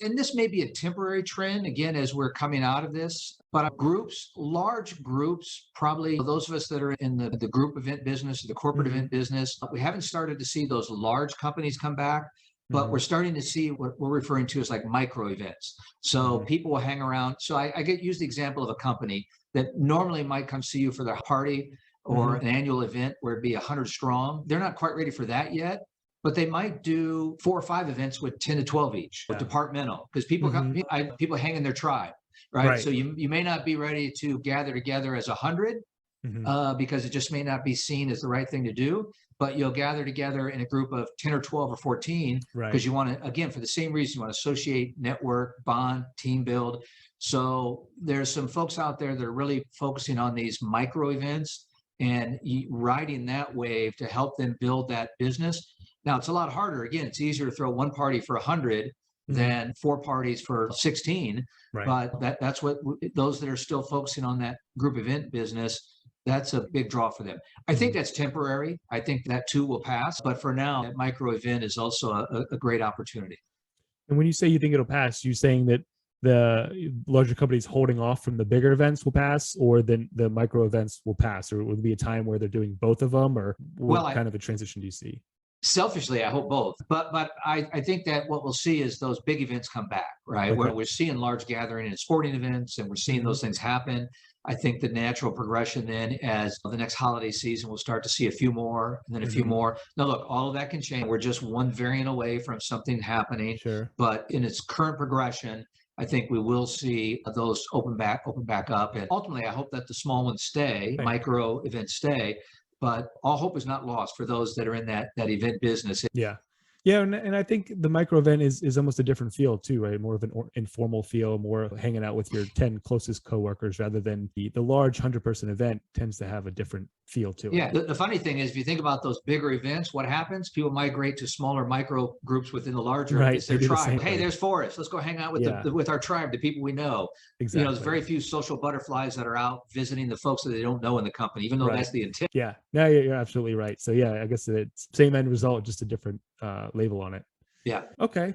And this may be a temporary trend again as we're coming out of this, but groups, large groups, probably those of us that are in the group event business, the corporate Hmm. event business, we haven't started to see those large companies come back, but we're Hmm. starting to see what we're referring to as like micro events. So Hmm. people will hang around. So I get use the example of a company that normally might come see you for their party or Hmm. an annual event where it'd be 100 strong. They're not quite ready for that yet, but they might do 4 or 5 events with 10 to 12 each, Yeah. departmental, because people Hmm. people hang in their tribe, right? Right. So you may not be ready to gather together as 100 Hmm. because it just may not be seen as the right thing to do. But you'll gather together in a group of 10 or 12 or 14 because Right. you want to, again, for the same reason, you want to associate, network, bond, team build. So there's some folks out there that are really focusing on these micro events and riding that wave to help them build that business. Now it's a lot harder. Again, it's easier to throw one party for 100 Hmm. than 4 parties for 16. Right. But that's what those that are still focusing on that group event business, that's a big draw for them. I think Hmm. that's temporary. I think that too will pass. But for now, that micro event is also a great opportunity. And when you say you think it'll pass, you saying that the larger companies holding off from the bigger events will pass, or then the micro events will pass, or will there be a time where they're doing both of them, or Well, what kind of a transition do you see? selfishly, I hope both. But I think that what we'll see is those big events come back, right? Where Okay. we're seeing large gathering and sporting events, and we're seeing Hmm. those things happen. I think the natural progression then, as the next holiday season, we'll start to see a few more, and then a few Hmm. more. Now, look, all of that can change. We're just one variant away from something happening, Sure. but in its current progression, I think we will see those open back up, and ultimately, I hope that the small ones stay, Right. micro events stay, but all hope is not lost for those that are in that event business. Yeah. Yeah, and I think the micro event is almost a different feel too, right? More of an informal feel, more of hanging out with your 10 closest coworkers rather than the large 100-person event tends to have a different feel to it. Yeah, the funny thing is, if you think about those bigger events, what happens? People migrate to smaller micro groups within the larger. Right. It's They their do the tribe. same Hey, thing. there's Forrest. Let's go hang out with Yeah, with our tribe, the people we know. There's exactly. very few social butterflies that are out visiting the folks that they don't know in the company, even though Right. that's the intent. Yeah. No, you're absolutely right. So yeah, I guess it's same end result, just a different label on it. Yeah. Okay.